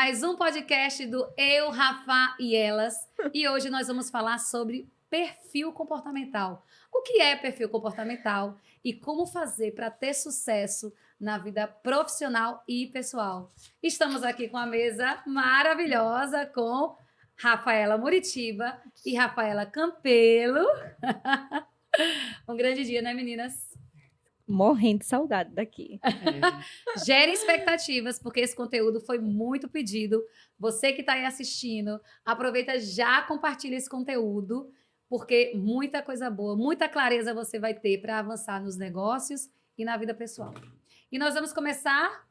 mais um podcast do Eu, Rafa e Elas. E hoje nós vamos falar sobre perfil comportamental. O que é perfil comportamental e como fazer para ter sucesso na vida profissional e pessoal. Estamos aqui com a mesa maravilhosa com Rafaela Muritiba e Rafaela Campelo. Um grande dia, né, meninas? Morrendo de saudade daqui. Gere expectativas, porque esse conteúdo foi muito pedido. Você que está aí assistindo, aproveita, já compartilha esse conteúdo, porque muita coisa boa, muita clareza você vai ter para avançar nos negócios e na vida pessoal. E nós vamos começar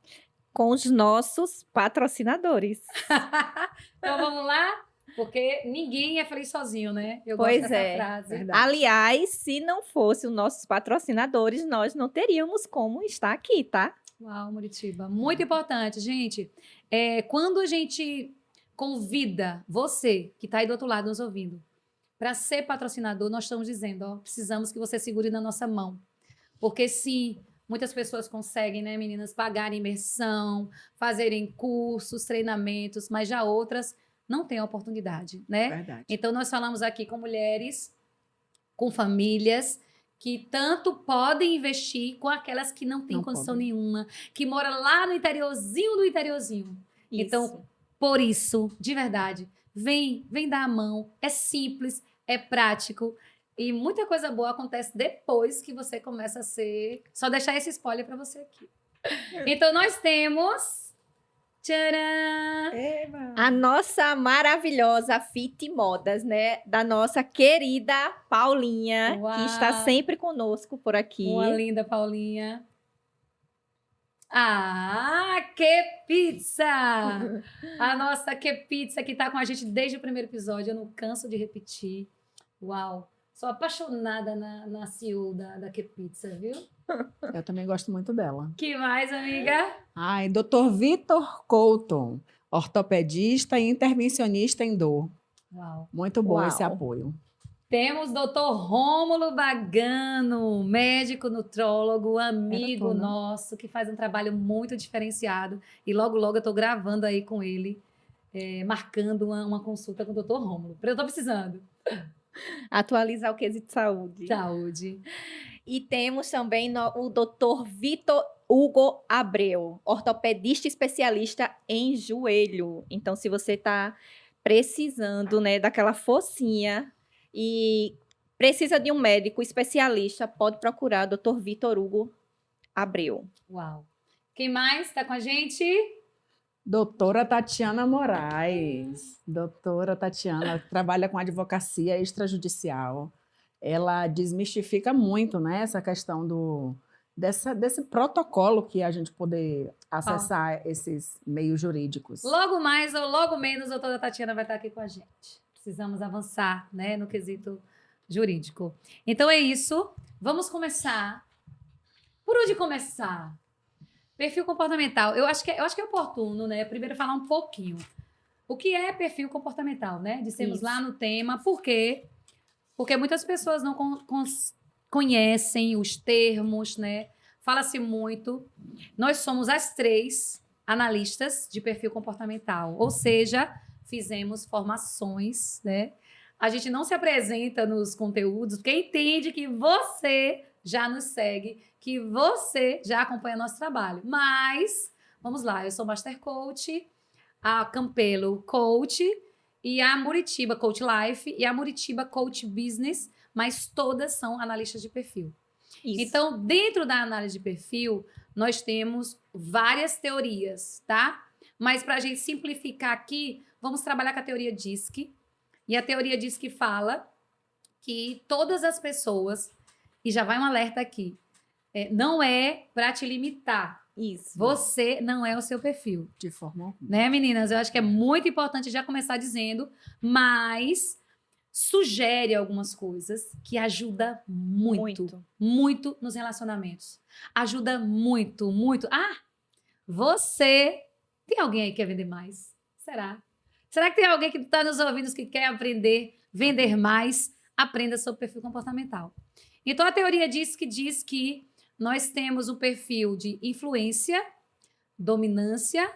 Com os nossos patrocinadores. Então vamos lá? Porque ninguém é feliz sozinho, né? Eu Pois gosto dessa é. frase. Verdade. Aliás, se não fossem os nossos patrocinadores, nós não teríamos como estar aqui, tá? Uau, Muritiba. Muito importante, gente. Quando a gente convida você, que está aí do outro lado nos ouvindo, para ser patrocinador, nós estamos dizendo, ó, precisamos que você segure na nossa mão. Porque sim, muitas pessoas conseguem, né, meninas, pagar imersão, fazerem cursos, treinamentos, mas já outras não têm a oportunidade, né? Verdade. Então, nós falamos aqui com mulheres, com famílias, que tanto podem investir com aquelas que não têm Não condição podem. nenhuma, que moram lá no interiorzinho do interiorzinho. Então, Isso. por isso, de verdade, vem dar a mão, é simples, é prático e muita coisa boa acontece depois que você começa a ser... Só deixar esse spoiler para você aqui. Então, nós temos... Tcharam! A nossa maravilhosa Fit Modas, né? Da nossa querida Paulinha, Uau. que está sempre conosco por aqui. Uma linda Paulinha. Ah, que pizza! A nossa que pizza que tá com a gente desde o primeiro episódio. Eu não canso de repetir. Uau! Sou apaixonada na CEO da que pizza, viu? Eu também gosto muito dela. Que mais, amiga? Ai, Dr. Vitor Couto, ortopedista e intervencionista em dor. Uau! Muito bom Uau. esse apoio. Temos Dr. Rômulo Bagano, médico nutrólogo, amigo tudo. nosso, que faz um trabalho muito diferenciado. E logo, logo eu estou gravando aí com ele, marcando uma consulta com o Dr. Rômulo. Eu estou precisando. Atualizar o quesito saúde. Saúde. E temos também o Dr. Vitor Hugo Abreu, ortopedista especialista em joelho. Então, se você está precisando, né, daquela focinha e precisa de um médico especialista, pode procurar o Dr. Vitor Hugo Abreu. Uau. Quem mais está com a gente? Doutora Tatiana Moraes. Doutora Tatiana trabalha com advocacia extrajudicial. Ela desmistifica muito, né, essa questão desse protocolo que a gente poder acessar esses meios jurídicos. Logo mais ou logo menos, a doutora Tatiana vai estar aqui com a gente. Precisamos avançar, né, no quesito jurídico. Então é isso. Vamos começar. Por onde começar? Perfil comportamental. Eu acho que é oportuno, né? Primeiro falar um pouquinho. O que é perfil comportamental, né? Dissemos Isso. lá no tema. Por quê? Porque muitas pessoas não conhecem os termos, né? Fala-se muito. Nós somos as 3 analistas de perfil comportamental. Ou seja, fizemos formações, né? A gente não se apresenta nos conteúdos, porque entende que você já nos segue, que você já acompanha nosso trabalho. Mas, vamos lá, eu sou Master Coach, a Campelo Coach e a Muritiba Coach Life e a Muritiba Coach Business, mas todas são analistas de perfil. Isso. Então, dentro da análise de perfil, nós temos várias teorias, tá? Mas para a gente simplificar aqui, vamos trabalhar com a teoria DISC. E a teoria DISC fala que todas as pessoas, e já vai um alerta aqui, não é para te limitar. Isso. Você não é o seu perfil. De forma alguma. Né, meninas? Eu acho que é muito importante já começar dizendo, mas sugere algumas coisas que ajuda muito nos relacionamentos. Ajuda muito. Ah, você... Tem alguém aí que quer vender mais? Será? Será que tem alguém que está nos ouvindo que quer aprender, vender mais? Aprenda sobre perfil comportamental. Então, a teoria diz que nós temos um perfil de influência, dominância,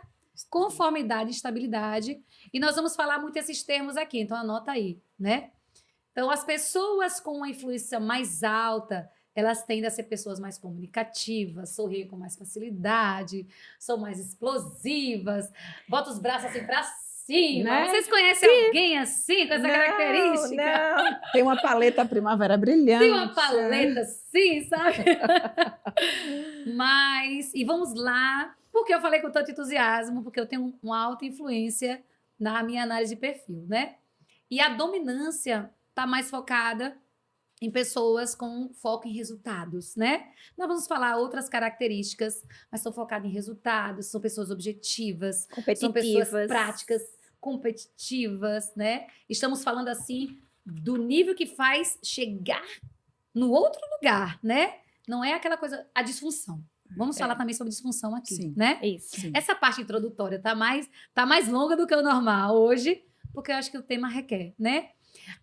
conformidade e estabilidade. E nós vamos falar muito esses termos aqui, então anota aí, né? Então, as pessoas com uma influência mais alta, elas tendem a ser pessoas mais comunicativas, sorriem com mais facilidade, são mais explosivas, botam os braços assim pra cima. Né? Vocês conhecem alguém assim, com essa característica? Não. Tem uma paleta primavera brilhante. Tem uma paleta assim, sabe? Mas, e vamos lá, porque eu falei com tanto entusiasmo, porque eu tenho uma alta influência na minha análise de perfil, né? E a dominância está mais focada em pessoas com foco em resultados, né? Nós vamos falar outras características, mas são focadas em resultados, são pessoas objetivas, são pessoas práticas, competitivas, né? Estamos falando, assim, do nível que faz chegar no outro lugar, né? Não é aquela coisa, a disfunção. Vamos falar também sobre disfunção aqui, Sim. né? Isso. Sim. Essa parte introdutória tá mais longa do que o normal hoje, porque eu acho que o tema requer, né?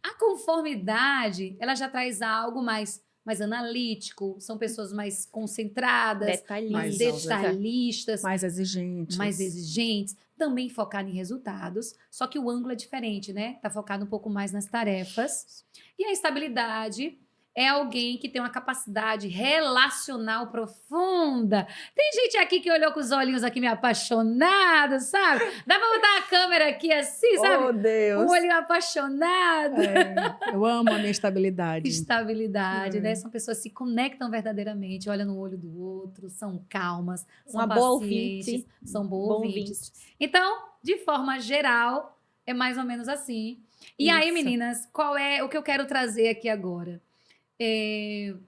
A conformidade, ela já traz algo mais analítico, são pessoas mais concentradas, mais detalhistas, Mais exigentes. também focado em resultados, só que o ângulo é diferente, né? Tá focado um pouco mais nas tarefas. E a estabilidade é alguém que tem uma capacidade relacional profunda. Tem gente aqui que olhou com os olhinhos aqui meio apaixonado, sabe? Dá pra botar a câmera aqui assim, sabe? Oh, Deus! Um olhinho apaixonado. Eu amo a minha estabilidade. Estabilidade, né? São pessoas que se conectam verdadeiramente, olham no olho do outro, são calmas, são Uma boa pacientes, ouvinte. são boas ouvintes. Então, de forma geral, é mais ou menos assim. E aí, Isso. meninas, qual é o que eu quero trazer aqui agora?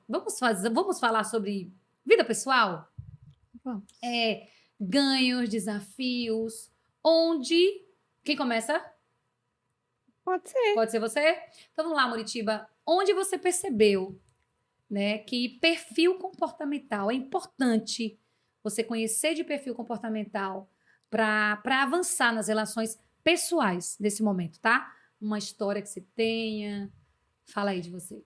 Vamos falar sobre vida pessoal? Vamos. Ganhos, desafios, onde... Quem começa? Pode ser. Pode ser você? Então vamos lá, Muritiba. Onde você percebeu, né, que perfil comportamental é importante você conhecer de perfil comportamental para avançar nas relações pessoais nesse momento, tá? Uma história que você tenha. Fala aí de você.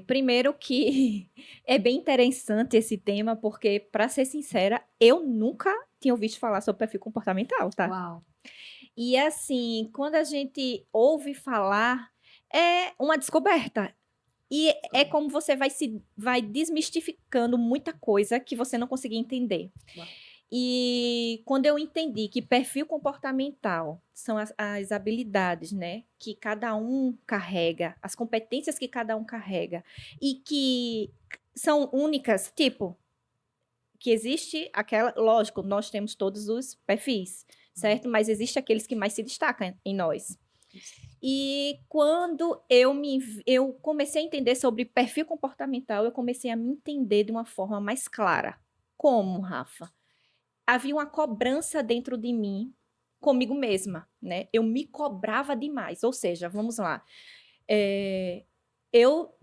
Primeiro que é bem interessante esse tema, porque, para ser sincera, eu nunca tinha ouvido falar sobre perfil comportamental, tá? Uau. E assim, quando a gente ouve falar, é uma descoberta. E é como você vai desmistificando muita coisa que você não conseguia entender. Uau. E quando eu entendi que perfil comportamental são as habilidades, né, que cada um carrega, as competências que cada um carrega, e que são únicas, tipo, que existe lógico, nós temos todos os perfis, certo? Mas existe aqueles que mais se destacam em nós. E quando eu comecei a entender sobre perfil comportamental, eu comecei a me entender de uma forma mais clara. Como, Rafa? Havia uma cobrança dentro de mim, comigo mesma, né? Eu me cobrava demais. Ou seja, vamos lá. Eu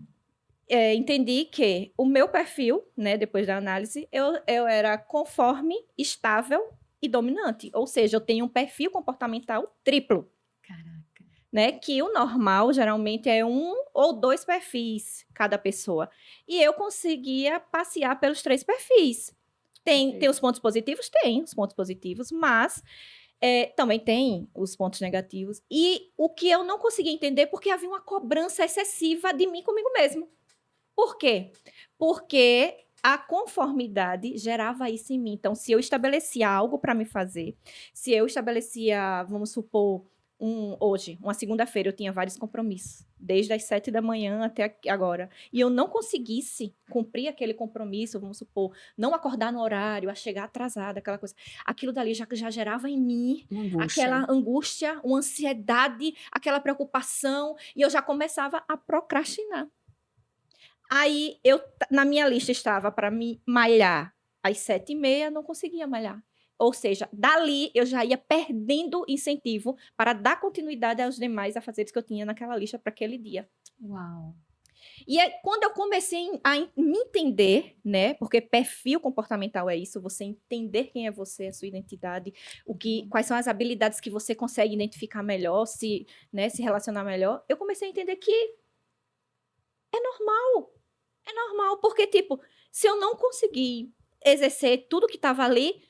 entendi que o meu perfil, né, depois da análise, eu era conforme, estável e dominante. Ou seja, eu tenho um perfil comportamental triplo. Caraca. Né? Que o normal, geralmente, é 1 ou 2 perfis cada pessoa. E eu conseguia passear pelos 3 perfis. Tem os pontos positivos? Tem os pontos positivos, mas também tem os pontos negativos. E o que eu não conseguia entender, porque havia uma cobrança excessiva de mim comigo mesmo. Por quê? Porque a conformidade gerava isso em mim. Então, se eu estabelecia algo para me fazer, se eu estabelecia, vamos supor, hoje, uma segunda-feira, eu tinha vários compromissos, desde as 7 da manhã até agora, e eu não conseguisse cumprir aquele compromisso, vamos supor, não acordar no horário, a chegar atrasada, aquela coisa, aquilo dali já gerava em mim aquela angústia, uma ansiedade, aquela preocupação, e eu já começava a procrastinar. Aí, na minha lista estava para me malhar às 7h30, não conseguia malhar. Ou seja, dali eu já ia perdendo incentivo para dar continuidade aos demais afazeres que eu tinha naquela lista para aquele dia. Uau. E aí, quando eu comecei a me entender, né? Porque perfil comportamental é isso, você entender quem é você, a sua identidade, quais são as habilidades que você consegue identificar melhor, se relacionar melhor. Eu comecei a entender que é normal. É normal, porque, tipo, se eu não conseguir exercer tudo que estava ali,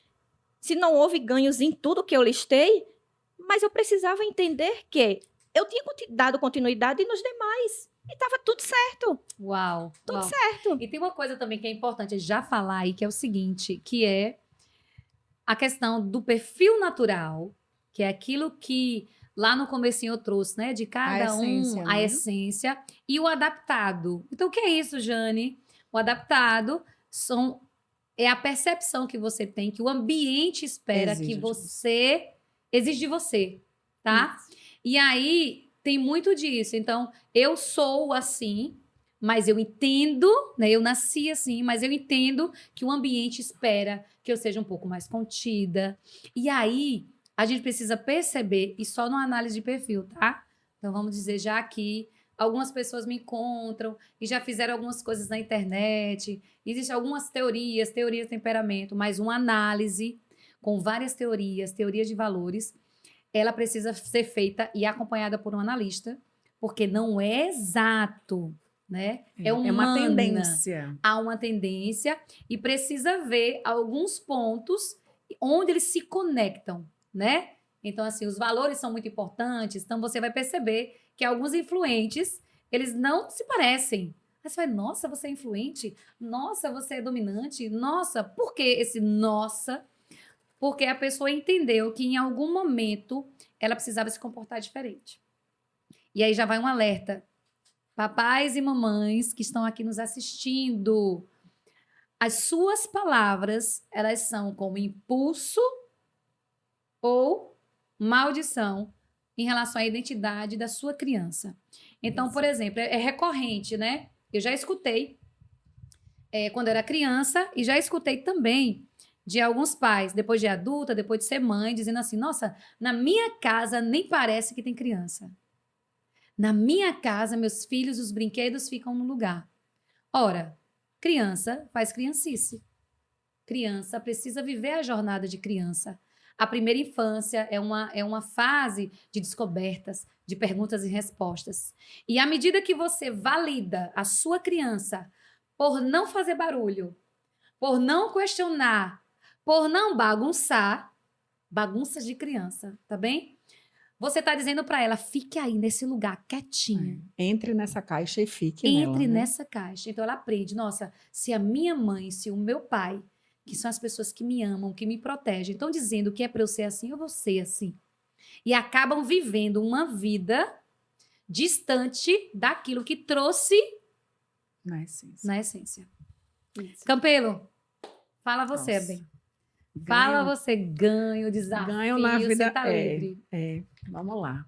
se não houve ganhos em tudo que eu listei, mas eu precisava entender que eu tinha dado continuidade nos demais. E estava tudo certo. Uau. Tudo Uau. certo. E tem uma coisa também que é importante já falar aí, que é o seguinte, que é a questão do perfil natural, que é aquilo que lá no comecinho eu trouxe, né? De cada essência, a né? essência, e o adaptado. Então, o que é isso, Jane? O adaptado é a percepção que você tem, que o ambiente espera Exige que de você exige de você, tá? E aí tem muito disso. Então, eu sou assim, mas eu entendo, né? Eu nasci assim, mas eu entendo que o ambiente espera que eu seja um pouco mais contida. E aí, a gente precisa perceber, e só numa análise de perfil, tá? Então, vamos dizer já aqui, algumas pessoas me encontram e já fizeram algumas coisas na internet. Existem algumas teorias de temperamento, mas uma análise com várias teorias de valores, ela precisa ser feita e acompanhada por um analista, porque não é exato, né? É É uma humana. tendência. Há uma tendência e precisa ver alguns pontos onde eles se conectam, né? Então, assim, os valores são muito importantes, então você vai perceber que alguns influentes, eles não se parecem. Aí você vai, nossa, você é influente? Nossa, você é dominante? Nossa, por que esse nossa? Porque a pessoa entendeu que em algum momento ela precisava se comportar diferente. E aí já vai um alerta. Papais e mamães que estão aqui nos assistindo, as suas palavras, elas são como impulso ou maldição em relação à identidade da sua criança. Então, por exemplo, é recorrente, né? Eu já escutei quando era criança e já escutei também de alguns pais, depois de adulta, depois de ser mãe, dizendo assim: nossa, na minha casa nem parece que tem criança. Na minha casa, meus filhos, os brinquedos ficam no lugar. Ora, criança faz criancice. Criança precisa viver a jornada de criança. A primeira infância é uma fase de descobertas, de perguntas e respostas. E à medida que você valida a sua criança por não fazer barulho, por não questionar, por não bagunçar, bagunças de criança, tá bem? Você está dizendo para ela, fique aí nesse lugar, quietinha. Entre nessa caixa e fique Entre nela, né? nessa caixa. Então ela aprende, nossa, se a minha mãe, se o meu pai, que são as pessoas que me amam, que me protegem, estão dizendo que é para eu ser assim, eu vou ser assim. E acabam vivendo uma vida distante daquilo que trouxe Na essência. na essência. Campelo, fala você, Nossa. bem. Fala Ganho- você, ganho, desafio, Ganho na vida. você tá livre. Vamos lá.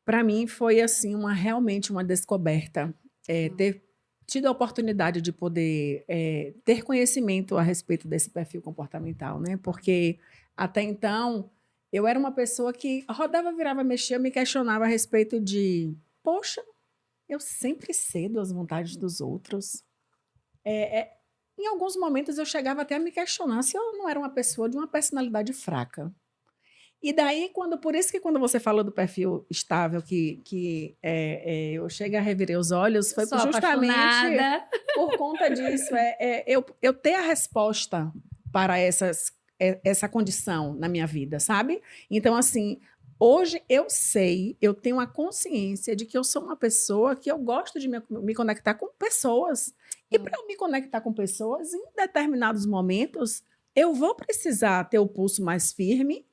Para mim foi assim realmente uma descoberta ter tido a oportunidade de poder ter conhecimento a respeito desse perfil comportamental, né? Porque até então eu era uma pessoa que rodava, virava, mexia, me questionava a respeito de, poxa, eu sempre cedo às vontades dos outros. Em alguns momentos eu chegava até a me questionar se eu não era uma pessoa de uma personalidade fraca. E daí, por isso que quando você falou do perfil estável, eu chego a revirar os olhos, foi Sou justamente apaixonada. por conta disso. Eu ter a resposta para essa condição na minha vida, sabe? Então, assim, hoje eu tenho a consciência de que eu sou uma pessoa que eu gosto de me conectar com pessoas. E para eu me conectar com pessoas, em determinados momentos, eu vou precisar ter o pulso mais firme.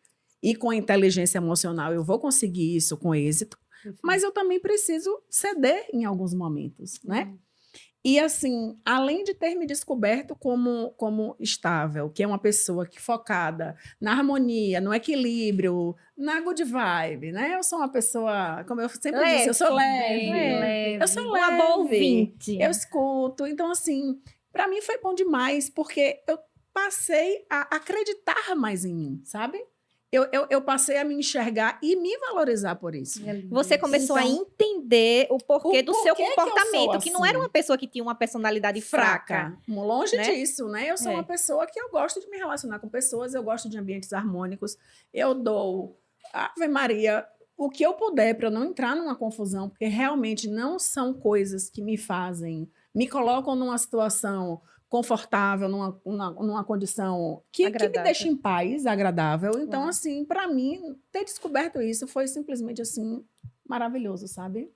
E com a inteligência emocional eu vou conseguir isso com êxito, mas eu também preciso ceder em alguns momentos, né? E assim, além de ter me descoberto como estável, que é uma pessoa que focada na harmonia, no equilíbrio, na good vibe, né? Eu sou uma pessoa, como eu sempre disse, eu sou leve. Leve. Eu sou Uma leve. boa ouvinte. Eu escuto. Então, assim, para mim foi bom demais, porque eu passei a acreditar mais em mim, sabe? Eu passei a me enxergar e me valorizar por isso. Você começou a Então, entender o porquê do seu porquê que eu comportamento, sou que não era assim? uma pessoa que tinha uma personalidade fraca. Longe né? disso, né? Eu sou uma pessoa que eu gosto de me relacionar com pessoas, eu gosto de ambientes harmônicos, eu dou Ave Maria o que eu puder para eu não entrar numa confusão, porque realmente não são coisas que me colocam numa situação confortável, numa condição que me Agradável. deixa em paz, agradável. Então, Uau. assim, para mim, ter descoberto isso foi simplesmente assim maravilhoso, sabe?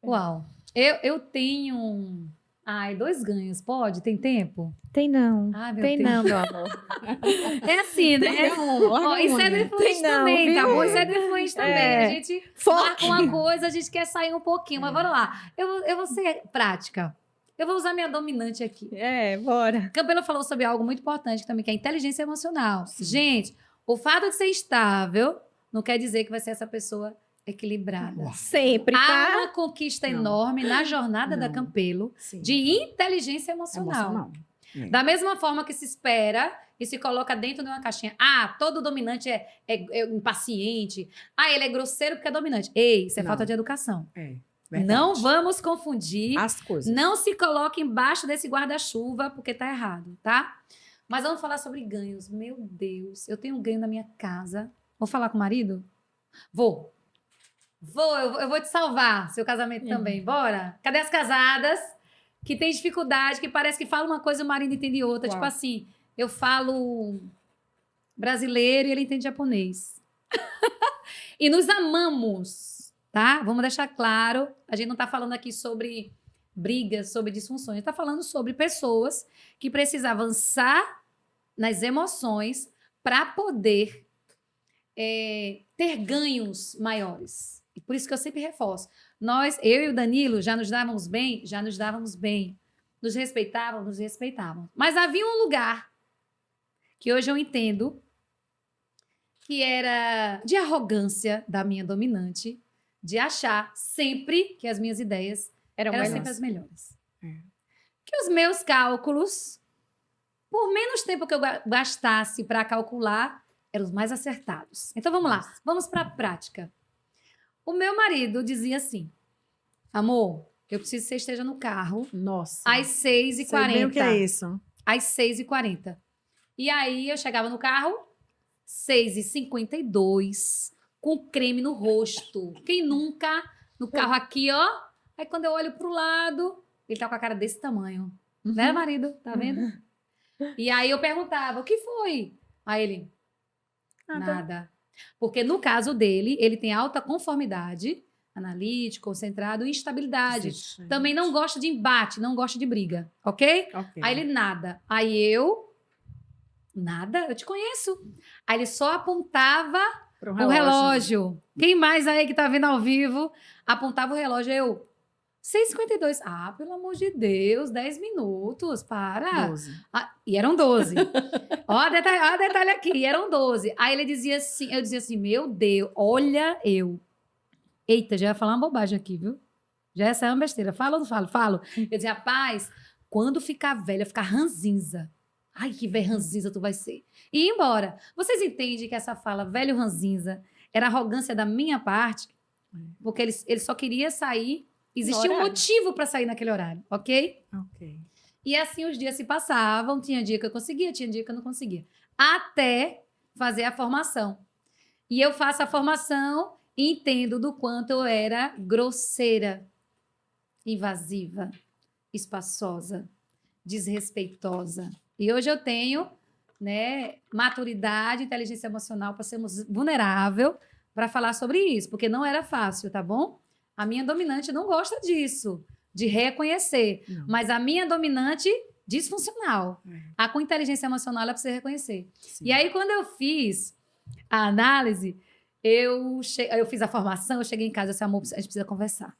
Uau. Eu tenho... Ai, 2 ganhos, pode? Tem tempo? Tem não. Ai, meu Tem Deus. não, meu amor. É assim, né? Larga Ó, isso é do um. influente Tem não, também, tá viu? bom? Isso é do influente também. É. A gente Foque. marca uma coisa, a gente quer sair um pouquinho, mas bora lá. Eu vou ser prática. Eu vou usar minha dominante aqui. Bora. Campelo falou sobre algo muito importante também, que é a inteligência emocional. Sim. Gente, o fato de ser estável não quer dizer que vai ser essa pessoa equilibrada. Uau. Sempre, Há tá? uma conquista Não. enorme na jornada da Não. Campelo Sim. de inteligência emocional. Emocional. É. Da mesma forma que se espera e se coloca dentro de uma caixinha. Ah, todo dominante é impaciente. Ah, ele é grosseiro porque é dominante. Ei, isso é Não. falta de educação. É, verdade. Não vamos confundir. As coisas. Não se coloque embaixo desse guarda-chuva porque tá errado, tá? Mas vamos falar sobre ganhos. Meu Deus, eu tenho um ganho na minha casa. Vou falar com o marido? Vou. Eu vou te salvar, seu casamento também. Bora? Cadê as casadas que têm dificuldade, que parece que fala uma coisa e o marido entende outra? Uau. Tipo assim, eu falo brasileiro e ele entende japonês. E nos amamos, tá? Vamos deixar claro, a gente não tá falando aqui sobre brigas, sobre disfunções, a gente tá falando sobre pessoas que precisam avançar nas emoções para poder ter ganhos maiores. E por isso que eu sempre reforço. Eu e o Danilo, já nos dávamos bem. Nos respeitávamos. Mas havia um lugar que hoje eu entendo que era de arrogância da minha dominante, de achar sempre que as minhas ideias Eram eram melhores. sempre as melhores. É. Que os meus cálculos, por menos tempo que eu gastasse para calcular, eram os mais acertados. Então vamos lá, vamos para a prática. O meu marido dizia assim: amor, eu preciso que você esteja no carro Nossa. às 6h40. Sei bem o que é isso. Às 6h40. E aí eu chegava no carro, 6h52, com creme no rosto. Quem nunca? No carro aqui, ó. Aí quando eu olho pro lado, ele tá com a cara desse tamanho. Né, marido? Tá vendo? E aí eu perguntava: o que foi? Aí ele: nada. Porque no caso dele, ele tem alta conformidade, analítico, concentrado e instabilidade. Gente. Também não gosta de embate, não gosta de briga, ok? Ok. Aí ele nada. Aí eu, nada, eu te conheço. Aí ele só apontava Pro o relógio. Quem mais aí que tá vendo ao vivo apontava o relógio? Eu, 6h52. Ah, pelo amor de Deus, 10 minutos, para. 12. Ah, e eram 12. Ó, detalhe aqui, e eram 12. Aí ele dizia assim, eu dizia assim, meu Deus, olha eu. Eita, já ia falar uma bobagem aqui, viu? Já ia sair uma besteira. Fala ou não falo? Falo. Eu dizia, rapaz, quando ficar velha, ficar ranzinza. Ai, que velho ranzinza tu vai ser. E ir embora. Vocês entendem que essa fala, velho ranzinza, era arrogância da minha parte? Porque ele só queria sair. Existia um horário. motivo para sair naquele horário, ok? Ok. E assim os dias se passavam. Tinha dia que eu conseguia, tinha dia que eu não conseguia. Até fazer a formação. E eu faço a formação e entendo do quanto eu era grosseira, invasiva, espaçosa, desrespeitosa. E hoje eu tenho, né, maturidade, inteligência emocional para sermos vulnerável para falar sobre isso, porque não era fácil, tá bom? A minha dominante não gosta disso, de reconhecer. Não. Mas a minha dominante, disfuncional. É. A com inteligência emocional, ela precisa reconhecer. Sim. E aí, quando eu fiz a análise, eu fiz a formação, eu cheguei em casa e disse, amor, a gente precisa conversar.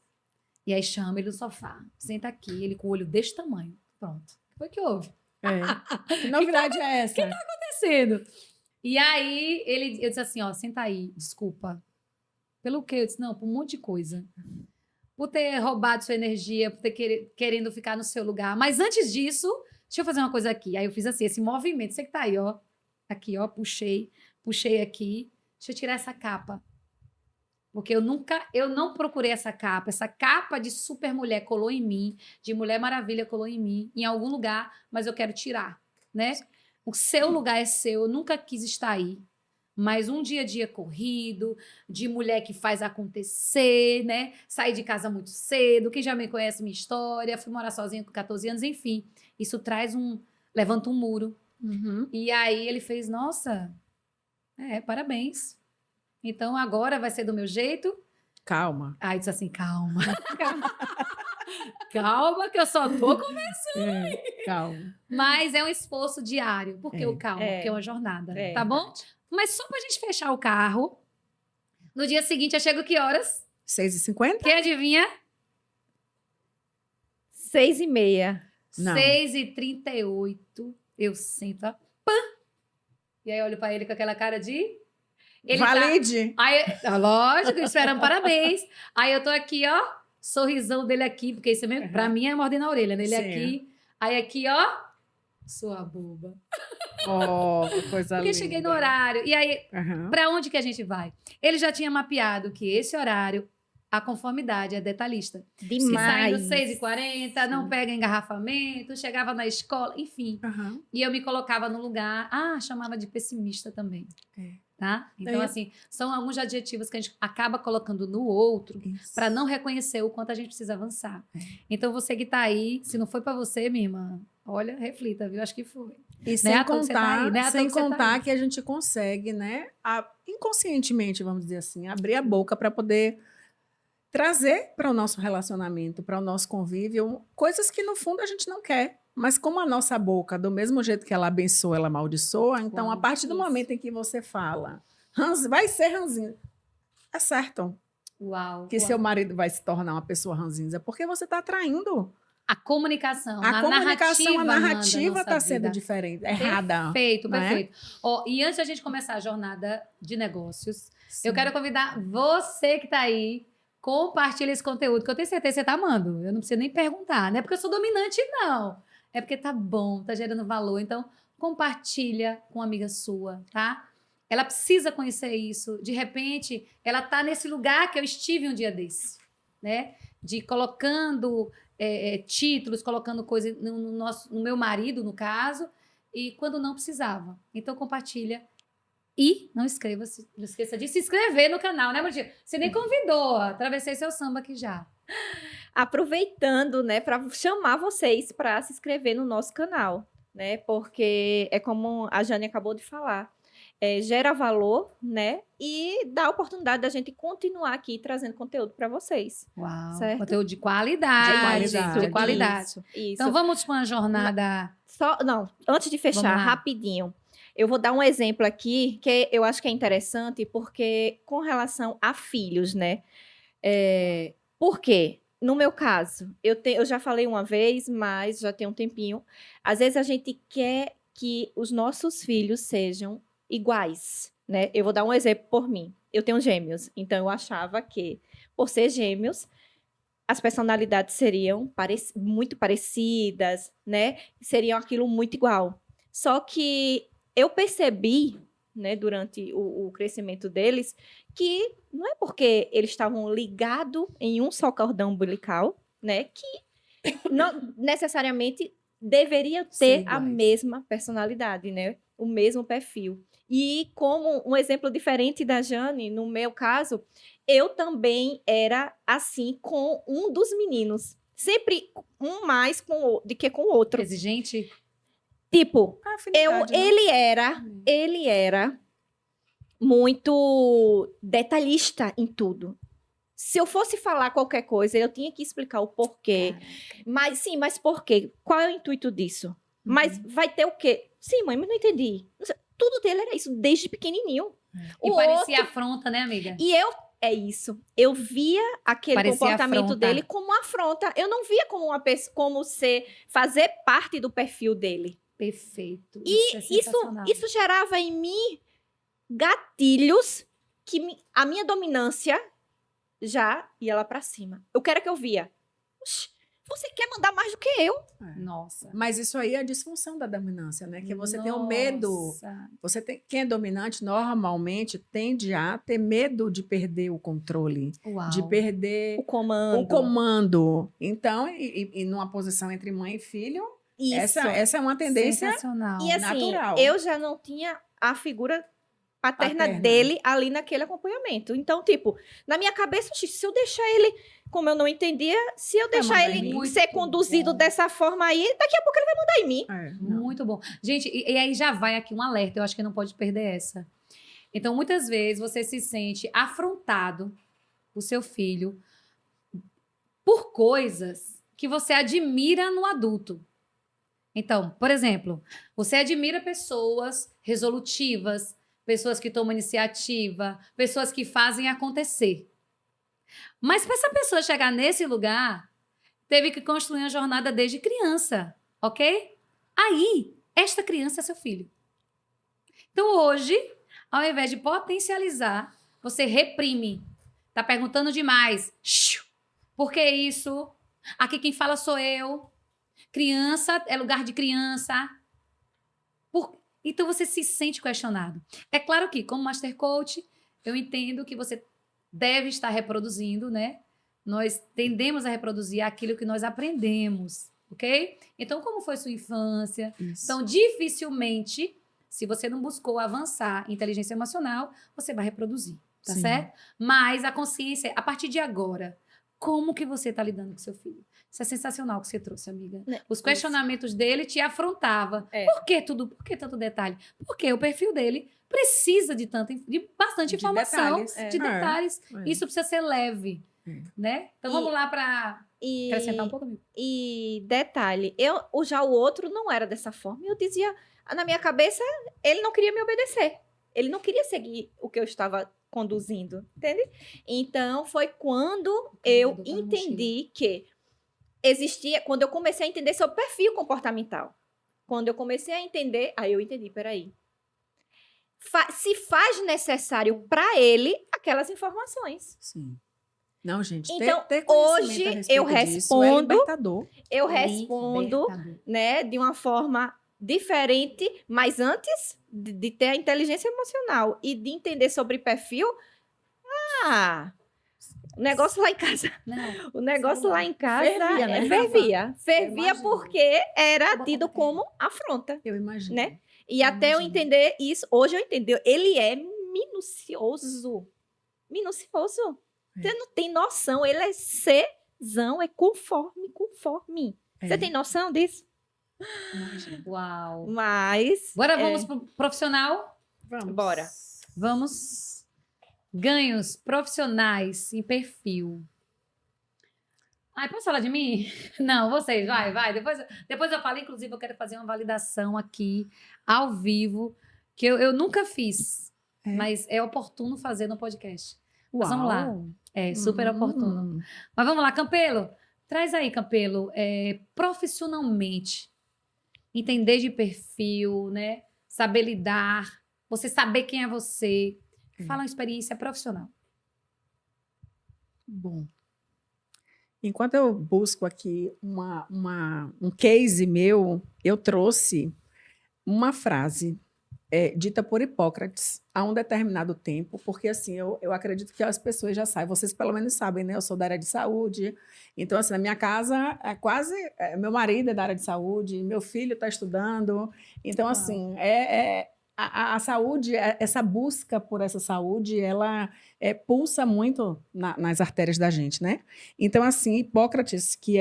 E aí chama ele no sofá, senta aqui, ele com o olho desse tamanho. Pronto. O que foi que houve? Que novidade é essa? Acontecendo. E aí, eu disse assim, ó, senta aí, desculpa. Pelo quê? Eu disse, não, por um monte de coisa. Por ter roubado sua energia, por ter querendo ficar no seu lugar. Mas antes disso, deixa eu fazer uma coisa aqui. Aí eu fiz assim, esse movimento, você que tá aí, ó. Aqui, ó, puxei aqui. Deixa eu tirar essa capa. Porque eu não procurei essa capa. Essa capa de super mulher colou em mim, de Mulher Maravilha colou em mim, em algum lugar, mas eu quero tirar, né? O seu lugar é seu, eu nunca quis estar aí. Mas um dia a dia corrido, de mulher que faz acontecer, né? Saí de casa muito cedo, quem já me conhece minha história, fui morar sozinha com 14 anos, enfim. Isso levanta um muro. Uhum. E aí ele fez, nossa, parabéns. Então agora vai ser do meu jeito? Calma. Aí disse assim, calma. Calma que eu só tô Calma. Mas é um esforço diário. Por que É. o calma? É. Porque é uma jornada, É. tá bom? Mas só pra gente fechar o carro, no dia seguinte eu chego que horas? 6h50? Quem adivinha? 6h30. Não. 6h38. Eu sento, ó, pã! E aí eu olho pra ele com aquela cara de... Valide. Lógico, esperando parabéns. Aí eu tô aqui, ó, sorrisão dele aqui, porque isso mesmo, pra mim é mordendo na orelha, né? Ele Sim. aqui, aí aqui, ó, sua boba. Oh, que coisa Porque linda. cheguei no horário. E aí, Aham. pra onde que a gente vai? Ele já tinha mapeado que esse horário, a conformidade é detalhista. Que Demais. saindo 6h40, não pega engarrafamento, chegava na escola, enfim. Aham. E eu me colocava no lugar, chamava de pessimista também. É. Tá? Então, É. assim, são alguns adjetivos que a gente acaba colocando no outro Isso. para não reconhecer o quanto a gente precisa avançar. É. Então, você que tá aí, se não foi para você, minha irmã, olha, reflita, viu? Acho que foi. E sem à toa que você tá aí, contar, não é à toa sem que você tá contar aí. que a gente consegue, né, inconscientemente, vamos dizer assim, abrir a boca para poder trazer para o nosso relacionamento, para o nosso convívio, coisas que no fundo a gente não quer. Mas como a nossa boca, do mesmo jeito que ela abençoa, ela amaldiçoa, então a partir do isso. momento em que você fala, vai ser ranzinza, é certo Uau. que uau. seu marido vai se tornar uma pessoa ranzinza, porque você está atraindo. A comunicação, A comunicação, a narrativa está está sendo diferente, errada. Perfeito, né? perfeito. Ó, e antes da gente começar a jornada de negócios, Sim. eu quero convidar você que está aí, compartilha esse conteúdo, que eu tenho certeza que você está amando. Eu não preciso nem perguntar, não é porque eu sou dominante, não. É porque tá bom, tá gerando valor. Então, compartilha com uma amiga sua, tá? Ela precisa conhecer isso. De repente, ela tá nesse lugar que eu estive um dia desse, né? De colocando títulos, colocando coisas no meu marido, no caso, e quando não precisava. Então, compartilha. E não esqueça de se inscrever no canal, né, Murtinha? Você nem convidou, atravessei seu samba aqui já. Aproveitando, né, para chamar vocês para se inscrever no nosso canal, né? Porque é como a Jane acabou de falar, gera valor, né? E dá a oportunidade da gente continuar aqui trazendo conteúdo para vocês. Uau, Certo? conteúdo de qualidade. De qualidade. Isso. Então vamos para uma jornada. Antes de fechar, Vamos lá. rapidinho. Eu vou dar um exemplo aqui que eu acho que é interessante, porque com relação a filhos, né? Por quê? No meu caso, eu já falei uma vez, mas já tem um tempinho. Às vezes a gente quer que os nossos filhos sejam iguais, né? Eu vou dar um exemplo por mim. Eu tenho gêmeos, então eu achava que, por ser gêmeos, as personalidades seriam muito parecidas, né? Seriam aquilo muito igual. Só que eu percebi, né, durante o crescimento deles, que não é porque eles estavam ligados em um só cordão umbilical, né, que não necessariamente deveria ter a mesma personalidade, né, o mesmo perfil. E como um exemplo diferente da Jane, no meu caso, eu também era assim com um dos meninos. Sempre um mais do que com o outro. Exigente? Tipo, Afinidade, né? ele era muito detalhista em tudo. Se eu fosse falar qualquer coisa, eu tinha que explicar o porquê. Mas por quê? Qual é o intuito disso? Mas vai ter o quê? Sim, mãe, mas não entendi. Tudo dele era isso, desde pequenininho. E parecia afronta, né, amiga? É isso. Eu via aquele Parecia comportamento afronta. dele como uma afronta. Eu não via como uma pessoa, fazer parte do perfil dele. Perfeito. E é sensacional. isso gerava em mim gatilhos que a minha dominância já ia lá pra cima. Eu quero que eu via. Oxi, você quer mandar mais do que eu? Nossa. Mas isso aí é a disfunção da dominância, né? Que você tem o medo. Quem é dominante normalmente tende a ter medo de perder o controle, Uau. de perder O comando. Então, e numa posição entre mãe e filho, Isso. essa é uma tendência Sensacional. E assim, natural. eu já não tinha a figura paterna dele ali naquele acompanhamento. Então, tipo, na minha cabeça, se eu deixar ele, como eu não entendia, se eu deixar ele ser conduzido dessa forma aí, daqui a pouco ele vai mandar em mim. Muito bom. Gente, e aí já vai aqui um alerta, eu acho que não pode perder essa. Então, muitas vezes você se sente afrontado, o seu filho, por coisas que você admira no adulto. Então, por exemplo, você admira pessoas resolutivas, pessoas que tomam iniciativa, pessoas que fazem acontecer. Mas para essa pessoa chegar nesse lugar, teve que construir uma jornada desde criança, ok? Aí, esta criança é seu filho. Então, hoje, ao invés de potencializar, você reprime. Tá perguntando demais. Por que isso? Aqui quem fala sou eu. Criança é lugar de criança. Então você se sente questionado. É claro que, como Master Coach, eu entendo que você deve estar reproduzindo, né? Nós tendemos a reproduzir aquilo que nós aprendemos, ok? Então, como foi sua infância? Isso. Então, dificilmente, se você não buscou avançar em inteligência emocional, você vai reproduzir, tá Sim. certo? Mas a consciência, a partir de agora, como que você está lidando com seu filho? Isso é sensacional que você trouxe, amiga. Os questionamentos dele te afrontavam. Por que tanto detalhe? Porque o perfil dele precisa de bastante informação, de detalhes. Isso precisa ser leve, né? Então vamos lá para acrescentar um pouco, amigo. E detalhe, já o outro não era dessa forma. Eu dizia, na minha cabeça, ele não queria me obedecer. Ele não queria seguir o que eu estava conduzindo, entende? Então, foi quando eu entendi que existia, quando eu comecei a entender sobre perfil comportamental. Quando eu comecei a entender, aí eu entendi, peraí. Se faz necessário para ele aquelas informações. Sim. Não, gente, então, ter hoje eu respondo, Libertador. né, de uma forma diferente, mas antes de ter a inteligência emocional e de entender sobre perfil, o negócio lá em casa. Não, o negócio lá em casa fervia, né? Fervia porque era tido como afronta. Eu imagino. Né? E até eu entender isso, hoje eu entendo, ele é minucioso. Minucioso. Você não tem noção, ele é Czão, é conforme. Você tem noção disso? Uau. Mas... Agora vamos pro profissional? Vamos. Bora. Vamos. Ganhos profissionais em perfil. Ai, posso falar de mim? Não, vocês, vai. Depois eu falo, inclusive, eu quero fazer uma validação aqui, ao vivo, que eu nunca fiz, mas é oportuno fazer no podcast. Mas vamos lá. É super oportuno. Mas vamos lá, Campelo. Traz aí, Campelo, profissionalmente, entender de perfil, né? Saber lidar, você saber quem é você. Fala uma experiência profissional. Bom, enquanto eu busco aqui um case meu, eu trouxe uma frase dita por Hipócrates há um determinado tempo, porque assim, eu acredito que as pessoas já sabem, vocês pelo menos sabem, né? Eu sou da área de saúde, então assim, na minha casa meu marido é da área de saúde, meu filho está estudando, então assim, a saúde, essa busca por essa saúde, ela pulsa muito nas artérias da gente, né? Então, assim, Hipócrates, que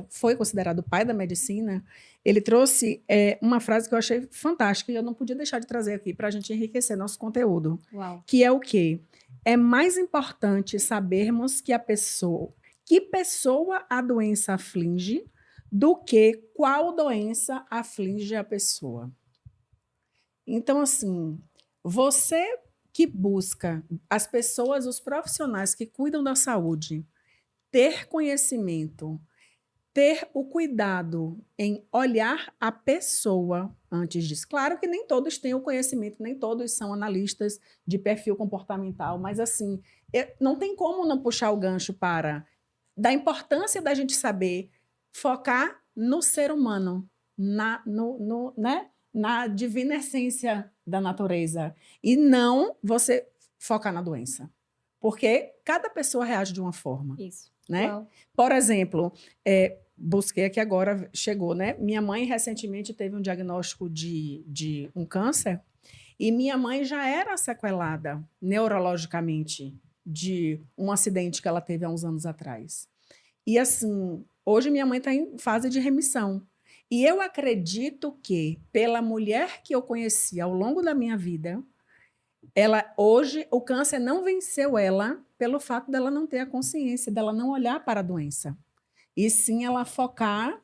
foi considerado o pai da medicina, ele trouxe uma frase que eu achei fantástica e eu não podia deixar de trazer aqui para a gente enriquecer nosso conteúdo. Uau. Que é o quê? É mais importante sabermos que pessoa a doença aflige do que qual doença aflige a pessoa. Então, assim, você que busca, as pessoas, os profissionais que cuidam da saúde, ter conhecimento, ter o cuidado em olhar a pessoa antes disso. Claro que nem todos têm o conhecimento, nem todos são analistas de perfil comportamental, mas, assim, não tem como não puxar o gancho da importância da gente saber focar no ser humano, né? Na divina essência da natureza e não você focar na doença. Porque cada pessoa reage de uma forma. Isso. Né? Uau. Por exemplo, busquei aqui agora, chegou, né? Minha mãe recentemente teve um diagnóstico de um câncer E minha mãe já era sequelada neurologicamente de um acidente que ela teve há uns anos atrás. E assim, hoje minha mãe está em fase de remissão. E eu acredito que, pela mulher que eu conheci ao longo da minha vida, ela hoje, o câncer não venceu ela pelo fato dela não ter a consciência, dela não olhar para a doença. E sim ela focar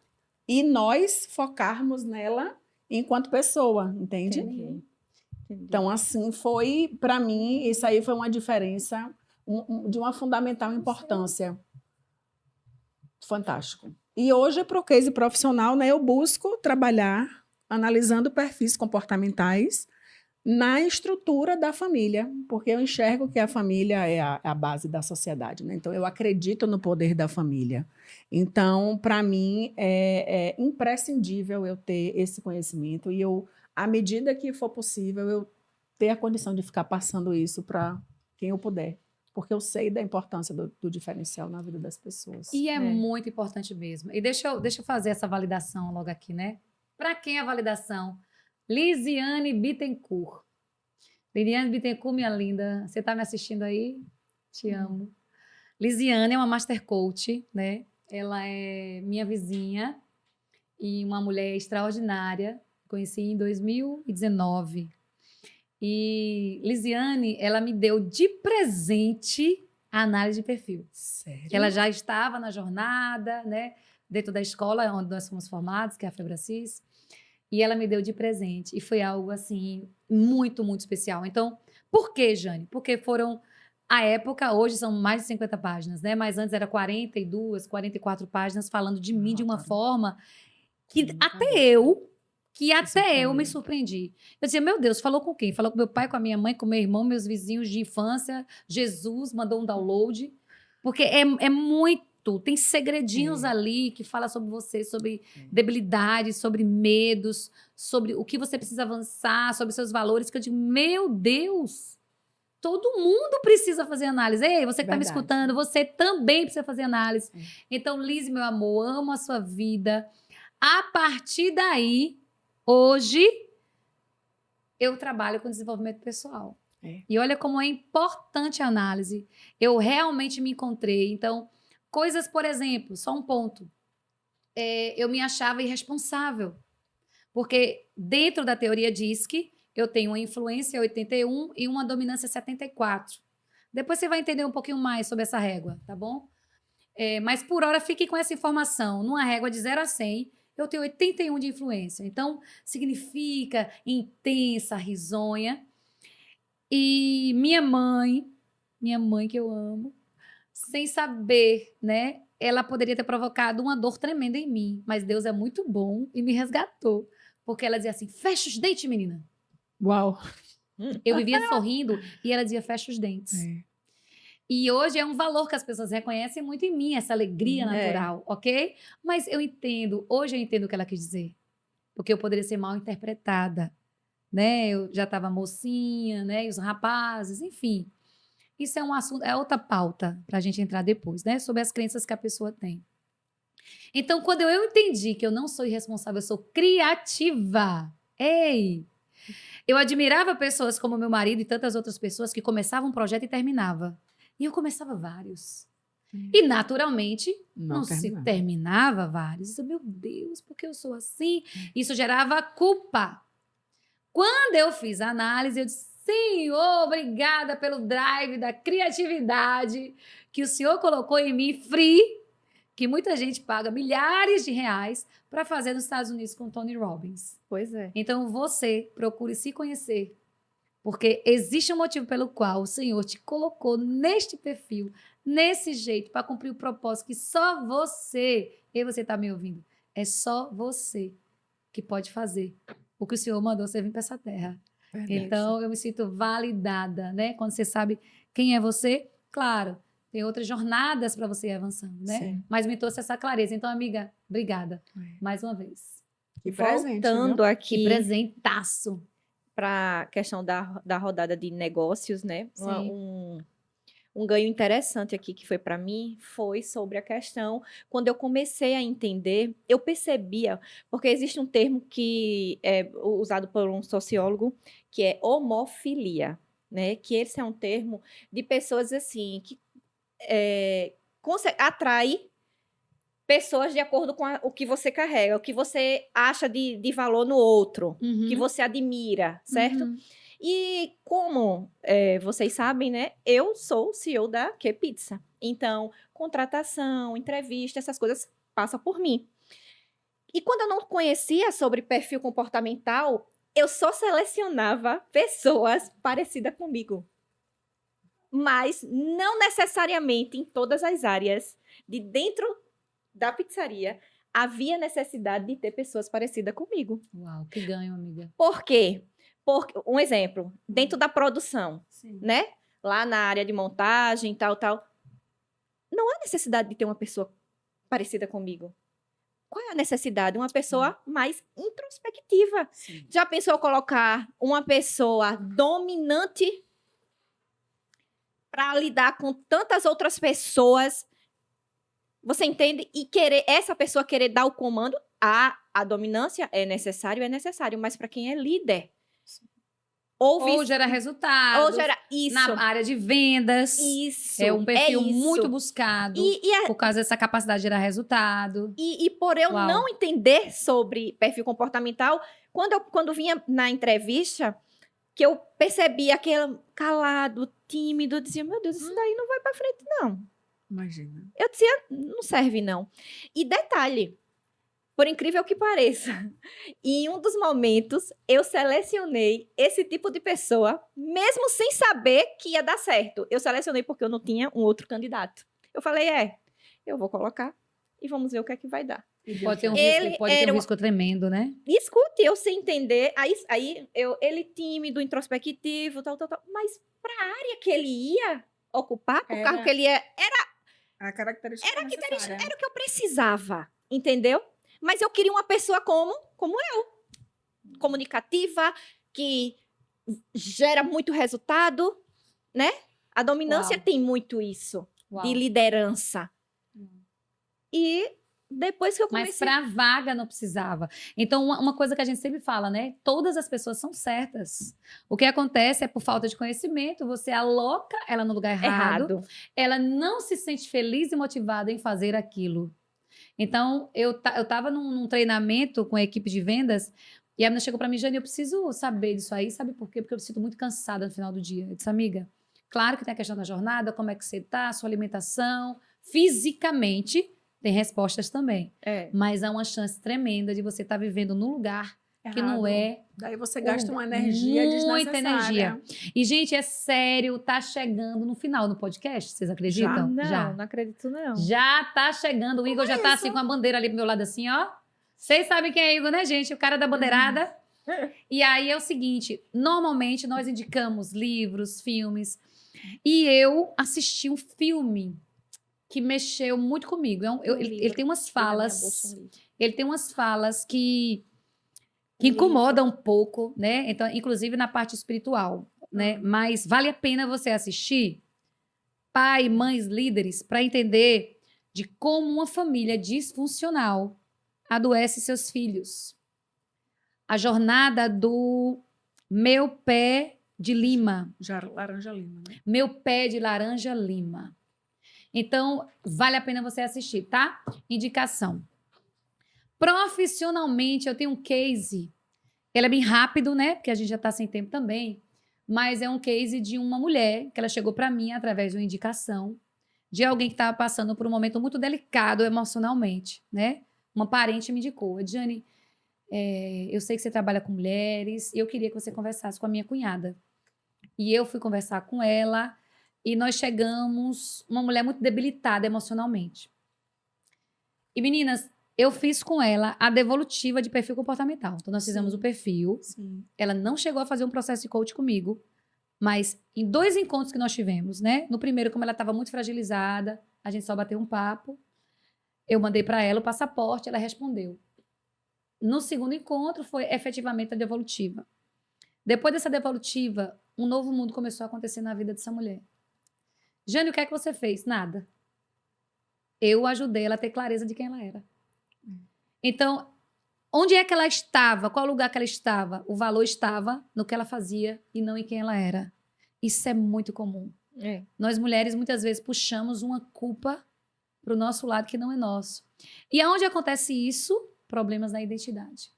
e nós focarmos nela enquanto pessoa, entende? Entendi. Então, assim, foi, para mim, isso aí foi uma diferença de uma fundamental importância. Fantástico. E hoje, para o case profissional, né, eu busco trabalhar analisando perfis comportamentais na estrutura da família, porque eu enxergo que a família é a base da sociedade, né? Então, eu acredito no poder da família. Então, para mim, é imprescindível eu ter esse conhecimento e eu, à medida que for possível, eu ter a condição de ficar passando isso para quem eu puder, porque eu sei da importância do diferencial na vida das pessoas. E é muito importante mesmo. E deixa eu fazer essa validação logo aqui, né? Para quem é a validação? Lisiane Bittencourt. Lisiane Bittencourt, minha linda, você está me assistindo aí? Te amo. Lisiane é uma Master Coach, né? Ela é minha vizinha e uma mulher extraordinária. Conheci em 2019. E Lisiane, ela me deu de presente a análise de perfil. Sério? Ela já estava na jornada, né? Dentro da escola onde nós fomos formados, que é a Febracis. E ela me deu de presente. E foi algo, assim, muito, muito especial. Então, por que, Jane? Porque foram... A época, hoje são mais de 50 páginas, né? Mas antes era 42, 44 páginas falando de mim de uma forma que até eu me surpreendi. Eu dizia, meu Deus, falou com quem? Falou com meu pai, com a minha mãe, com meu irmão, meus vizinhos de infância. Jesus mandou um download. Porque é muito... Tem segredinhos ali que fala sobre você, sobre debilidades, sobre medos, sobre o que você precisa avançar, sobre seus valores, que eu digo, meu Deus, todo mundo precisa fazer análise. Ei, você que está me escutando, você também precisa fazer análise. Então, Liz, meu amor, amo a sua vida. A partir daí, hoje, eu trabalho com desenvolvimento pessoal. E olha como é importante a análise. Eu realmente me encontrei. Então, coisas, por exemplo, só um ponto. Eu me achava irresponsável. Porque dentro da teoria DISC, eu tenho uma influência 81 e uma dominância 74. Depois você vai entender um pouquinho mais sobre essa régua, tá bom? Mas por hora, fique com essa informação. Numa régua de 0 a 100, eu tenho 81 de influência. Então, significa intensa, risonha. E minha mãe que eu amo, sem saber, né? Ela poderia ter provocado uma dor tremenda em mim, mas Deus é muito bom e me resgatou. Porque ela dizia assim, fecha os dentes, menina. Uau! Eu vivia sorrindo e ela dizia, fecha os dentes. E hoje é um valor que as pessoas reconhecem muito em mim, essa alegria natural, ok? Mas hoje eu entendo o que ela quis dizer. Porque eu poderia ser mal interpretada, né? Eu já estava mocinha, né? E os rapazes, enfim. Isso é um assunto, é outra pauta para a gente entrar depois, né? Sobre as crenças que a pessoa tem. Então, quando eu entendi que eu não sou irresponsável, eu sou criativa. Ei! Eu admirava pessoas como meu marido e tantas outras pessoas que começavam um projeto e terminava. E eu começava vários. E, naturalmente, não se terminava vários. Eu, meu Deus, por que eu sou assim? Isso gerava culpa. Quando eu fiz a análise, eu disse, Senhor, obrigada pelo drive da criatividade que o Senhor colocou em mim, free, que muita gente paga milhares de reais para fazer nos Estados Unidos com Tony Robbins. Pois é. Então, você procure se conhecer, porque existe um motivo pelo qual o Senhor te colocou neste perfil, nesse jeito, para cumprir o propósito que só você, e você está me ouvindo, é só você que pode fazer o que o Senhor mandou você vir para essa terra. Verdade. Então, eu me sinto validada, né? Quando você sabe quem é você, claro, tem outras jornadas para você ir avançando, né? Sim. Mas me trouxe essa clareza. Então, amiga, obrigada mais uma vez. Que presente, voltando aqui. Que presentaço. Para a questão da rodada de negócios, né? um ganho interessante aqui que foi para mim foi sobre a questão, quando eu comecei a entender, eu percebia, porque existe um termo que é usado por um sociólogo, que é homofilia, né? Que esse é um termo de pessoas assim, que atrai pessoas de acordo com o que você carrega, o que você acha de valor no outro, que você admira, certo? Uhum. E como vocês sabem, né? Eu sou CEO da Que Pizza. Então, contratação, entrevista, essas coisas passam por mim. E quando eu não conhecia sobre perfil comportamental, eu só selecionava pessoas parecidas comigo. Mas não necessariamente em todas as áreas de dentro da pizzaria havia necessidade de ter pessoas parecidas comigo. Uau, que ganho, amiga. Por quê? Um exemplo, dentro da produção, Sim. né? Lá na área de montagem, tal. Não há necessidade de ter uma pessoa parecida comigo. Qual é a necessidade? Uma pessoa mais introspectiva. Sim. Já pensou eu colocar uma pessoa dominante para lidar com tantas outras pessoas? Você entende? E essa pessoa querer dar o comando, a dominância é necessário, mas para quem é líder. Ou gera resultado. Ou gera isso. Na área de vendas. Isso. É um perfil isso. muito buscado por causa dessa capacidade de gerar resultado. E por eu Uau. não entender sobre perfil comportamental, quando vinha na entrevista, que eu percebia aquele calado, tímido, eu dizia, meu Deus, isso daí não vai para frente, não. Imagina. Eu dizia, não serve, não. E detalhe, por incrível que pareça, em um dos momentos, eu selecionei esse tipo de pessoa, mesmo sem saber que ia dar certo. Eu selecionei porque eu não tinha um outro candidato. Eu falei, eu vou colocar e vamos ver o que é que vai dar. Pode ter um risco tremendo, né? Escute, eu sem entender, ele tímido, introspectivo, tal. Mas para a área que ele ia ocupar, o cargo que ele ia, A característica era necessária. o que eu precisava, entendeu? Mas eu queria uma pessoa como eu. Comunicativa, que gera muito resultado, né? A dominância Uau. tem muito isso, Uau. de liderança. E depois que eu comecei... Mas para vaga não precisava. Então, uma coisa que a gente sempre fala, né? Todas as pessoas são certas. O que acontece é, por falta de conhecimento, você aloca ela no lugar errado. Ela não se sente feliz e motivada em fazer aquilo. Então, eu estava num treinamento com a equipe de vendas e a menina chegou para mim, Jane, eu preciso saber disso aí. Sabe por quê? Porque eu me sinto muito cansada no final do dia. Eu disse, amiga, claro que tem a questão da jornada, como é que você está, sua alimentação, fisicamente... Tem respostas também. Mas há uma chance tremenda de você estar vivendo num lugar que não é... Daí você gasta uma energia desnecessária. Muita energia. E, gente, é sério, tá chegando no final do podcast, vocês acreditam? Não acredito não. Já tá chegando. O Igor já tá assim com a bandeira ali pro meu lado assim, ó. Vocês sabem quem é Igor, né, gente? O cara da bandeirada. E aí é o seguinte, normalmente nós indicamos livros, filmes. E eu assisti um filme que mexeu muito comigo. Ele tem umas falas. Ele tem umas falas que incomodam um pouco, né? Então, inclusive na parte espiritual, né? Mas vale a pena você assistir, pai, mães, líderes, para entender de como uma família disfuncional adoece seus filhos. A jornada do Meu Pé de Lima. Laranja Lima, né? Meu Pé de Laranja Lima. Então, vale a pena você assistir, tá? Indicação. Profissionalmente, eu tenho um case. Ele é bem rápido, né? Porque a gente já tá sem tempo também. Mas é um case de uma mulher que ela chegou para mim através de uma indicação de alguém que estava passando por um momento muito delicado emocionalmente, né? Uma parente me indicou. Jane, eu sei que você trabalha com mulheres e eu queria que você conversasse com a minha cunhada. E eu fui conversar com ela e nós chegamos, uma mulher muito debilitada emocionalmente. E, meninas, eu fiz com ela a devolutiva de perfil comportamental. Então, nós fizemos o perfil. Sim. Ela não chegou a fazer um processo de coach comigo, mas em 2 encontros que nós tivemos, né? No primeiro, como ela estava muito fragilizada, a gente só bateu um papo. Eu mandei para ela o passaporte, ela respondeu. No segundo encontro, foi efetivamente a devolutiva. Depois dessa devolutiva, um novo mundo começou a acontecer na vida dessa mulher. Jane, o que é que você fez? Nada. Eu ajudei ela a ter clareza de quem ela era. Então, onde é que ela estava? Qual lugar que ela estava? O valor estava no que ela fazia e não em quem ela era. Isso é muito comum. Nós mulheres, muitas vezes, puxamos uma culpa para o nosso lado que não é nosso. E aonde acontece isso? Problemas na identidade.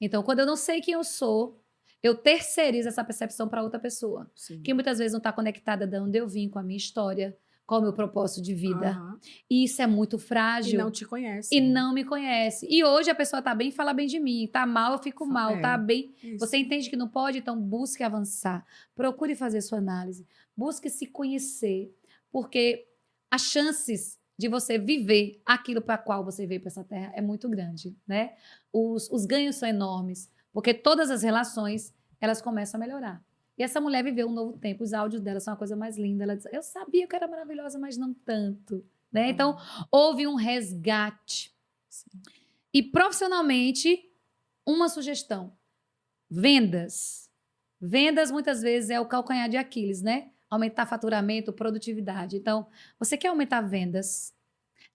Então, quando eu não sei quem eu sou, eu terceirizo essa percepção para outra pessoa. Sim. Que muitas vezes não está conectada de onde eu vim, com a minha história, qual é o meu propósito de vida. Aham. E isso é muito frágil. E não te conhece. E não me conhece. E hoje a pessoa tá bem, fala bem de mim. Tá mal, eu fico mal. É, Tá bem. isso. Você entende que não pode? Então busque avançar. Procure fazer sua análise. Busque se conhecer. Porque as chances de você viver aquilo para qual você veio para essa terra é muito grande, né? Os ganhos são enormes. Porque todas as relações, elas começam a melhorar. E essa mulher viveu um novo tempo. Os áudios dela são uma coisa mais linda. Ela diz, eu sabia que eu era maravilhosa, mas não tanto. Né? Então, houve um resgate. Sim. E profissionalmente, uma sugestão. Vendas. Vendas, muitas vezes, é o calcanhar de Aquiles, né? Aumentar faturamento, produtividade. Então, você quer aumentar vendas?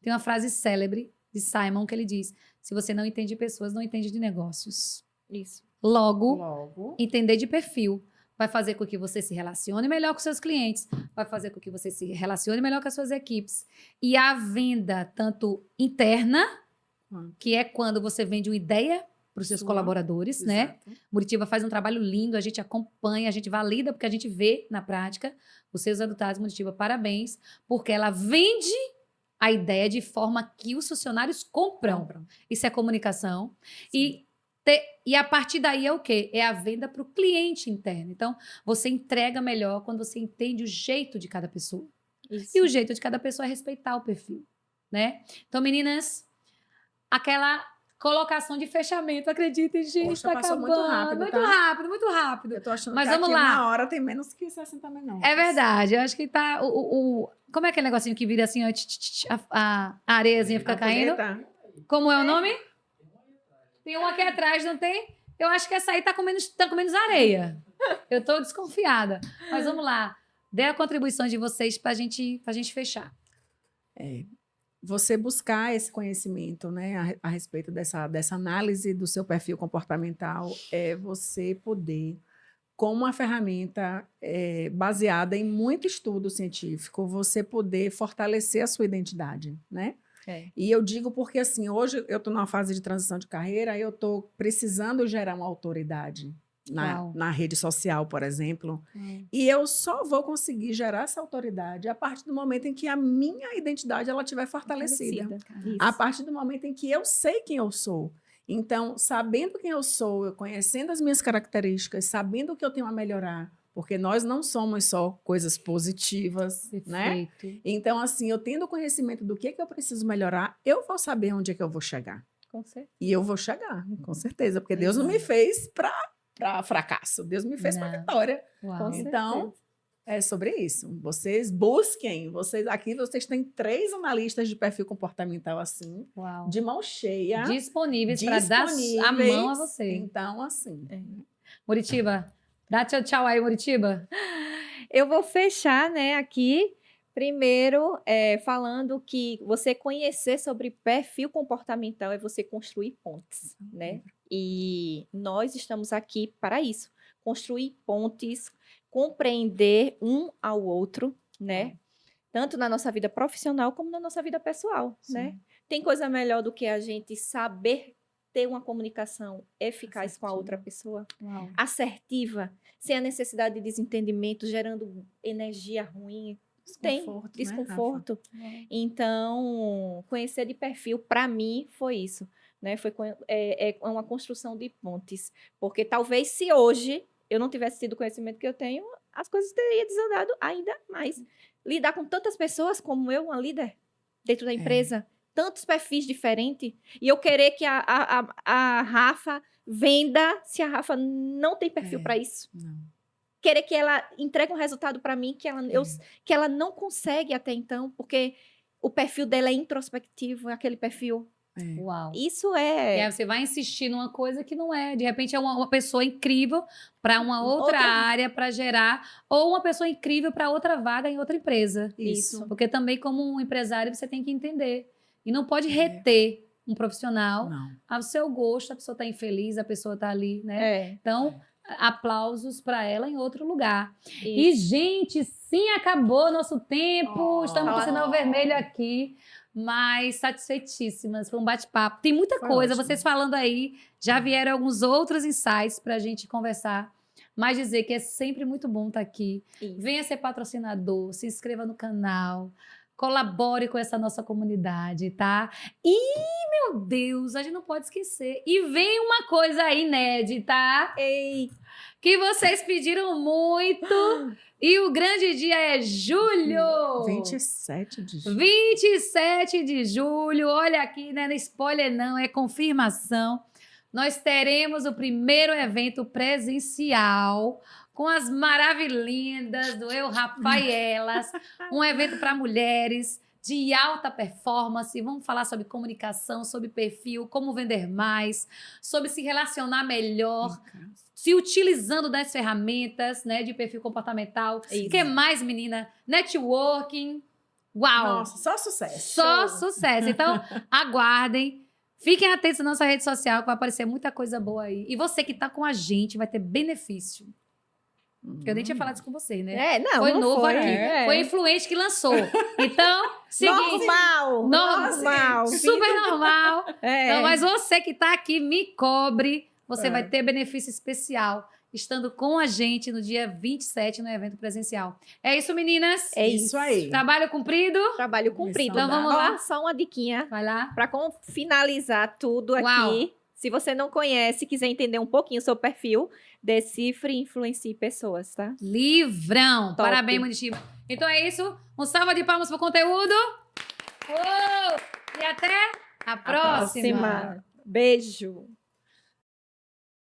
Tem uma frase célebre de Simon que ele diz, se você não entende de pessoas, não entende de negócios. Isso. Logo, entender de perfil vai fazer com que você se relacione melhor com seus clientes, vai fazer com que você se relacione melhor com as suas equipes. E a venda, tanto interna, que é quando você vende uma ideia para os seus Sua. colaboradores, né? Exato. Muritiba faz um trabalho lindo, a gente acompanha, a gente valida, porque a gente vê na prática os seus resultados. Muritiba, parabéns, porque ela vende a ideia de forma que os funcionários compram. Isso é comunicação. E a partir daí é o quê? É a venda para o cliente interno. Então, você entrega melhor quando você entende o jeito de cada pessoa. Isso. E o jeito de cada pessoa é respeitar o perfil, né? Então, meninas, aquela colocação de fechamento, acreditem, gente, Poxa, tá passou acabando. muito rápido, Muito tá? rápido, muito rápido. Eu tô achando Mas que vamos aqui lá. uma hora tem menos que 60 minutos. É verdade, eu acho que tá... como é aquele negocinho que vira assim, ó, a areiazinha fica caindo? Ampulheta. Como é o nome? Tem um aqui atrás, não tem? Eu acho que essa aí tá com menos areia. Eu tô desconfiada. Mas vamos lá. Dê a contribuição de vocês pra gente fechar. Você buscar esse conhecimento, né, a respeito dessa análise do seu perfil comportamental, é você poder, com uma ferramenta baseada em muito estudo científico, você poder fortalecer a sua identidade, né? E eu digo porque, assim, hoje eu estou numa fase de transição de carreira, eu estou precisando gerar uma autoridade na rede social, por exemplo, e eu só vou conseguir gerar essa autoridade a partir do momento em que a minha identidade ela estiver fortalecida. A partir do momento em que eu sei quem eu sou. Então, sabendo quem eu sou, eu conhecendo as minhas características, sabendo o que eu tenho a melhorar, porque nós não somos só coisas positivas, né? Então, assim, eu tendo conhecimento do que eu preciso melhorar, eu vou saber onde é que eu vou chegar. Com certeza. E eu vou chegar, com certeza, porque Deus não me fez para fracasso, Deus me fez para vitória. Então, é sobre isso. Vocês busquem, vocês têm 3 analistas de perfil comportamental assim, de mão cheia. Disponíveis para dar a mão a você. Então, assim. Muritiba, dá tchau aí, Muritiba. Eu vou fechar, né, aqui, primeiro, falando que você conhecer sobre perfil comportamental é você construir pontes, né? E nós estamos aqui para isso, construir pontes, compreender um ao outro, né? Tanto na nossa vida profissional como na nossa vida pessoal, né? Tem coisa melhor do que a gente saber ter uma comunicação eficaz com a outra pessoa, assertiva, sem a necessidade de desentendimento, gerando energia ruim. Desconforto. Né, Então, conhecer de perfil, para mim, foi isso. Né? Foi uma construção de pontes. Porque talvez se hoje eu não tivesse tido o conhecimento que eu tenho, as coisas teriam desandado ainda mais. Lidar com tantas pessoas como eu, uma líder, dentro da empresa, tantos perfis diferentes, e eu querer que a Rafa venda se a Rafa não tem perfil para isso. Não. Querer que ela entregue um resultado para mim que ela não consegue até então, porque o perfil dela é introspectivo, é aquele perfil Uau. Isso E é... aí você vai insistir numa coisa que não é. De repente é uma pessoa incrível para uma outra área para gerar, ou uma pessoa incrível para outra vaga em outra empresa. Isso. Porque também, como um empresário, você tem que entender. E não pode reter um profissional Não. ao seu gosto, a pessoa está infeliz, a pessoa está ali, né? É, Então, aplausos para ela em outro lugar. isso. E, gente, sim, acabou nosso tempo. Oh. Estamos com o sinal vermelho aqui. Mas satisfeitíssimas, foi um bate-papo. Tem muita Foi coisa, ótimo. vocês falando aí, já vieram alguns outros insights para a gente conversar. Mas dizer que é sempre muito bom estar aqui. Isso. Venha ser patrocinador, se inscreva no canal, colabore com essa nossa comunidade, tá? E, meu Deus, a gente não pode esquecer. E vem uma coisa aí inédita, Ei, que vocês pediram muito. E o grande dia é julho! 27 de julho. 27 de julho, olha aqui, né? Não é spoiler não, é confirmação. Nós teremos o primeiro evento presencial com as maravilhindas do Eu Rafaelas, um evento para mulheres de alta performance. Vamos falar sobre comunicação, sobre perfil, como vender mais, sobre se relacionar melhor, se utilizando das ferramentas, né, de perfil comportamental. Isso. O que mais, menina? Networking. Uau! Nossa, só sucesso. Só sucesso. Então, aguardem. Fiquem atentos na nossa rede social, que vai aparecer muita coisa boa aí. E você que está com a gente vai ter benefício. Eu nem tinha falado isso com você, né? não, Foi não novo foi. aqui. É. Foi influente que lançou. Então, seguinte. Normal. Super normal. É. Então, mas você que está aqui, me cobre. Você É. vai ter benefício especial estando com a gente no dia 27 no evento presencial. É isso, meninas? É Isso aí. Trabalho cumprido? Trabalho cumprido. Então, vamos lá. Ó, só uma diquinha Vai lá. para finalizar tudo Uau. aqui. Se você não conhece, quiser entender um pouquinho sobre o perfil, decifre e influencie pessoas, tá? Livrão. Top. Parabéns, Munitiba. Então é isso. Um salva de palmas pro conteúdo. Uou! E até a próxima. Beijo.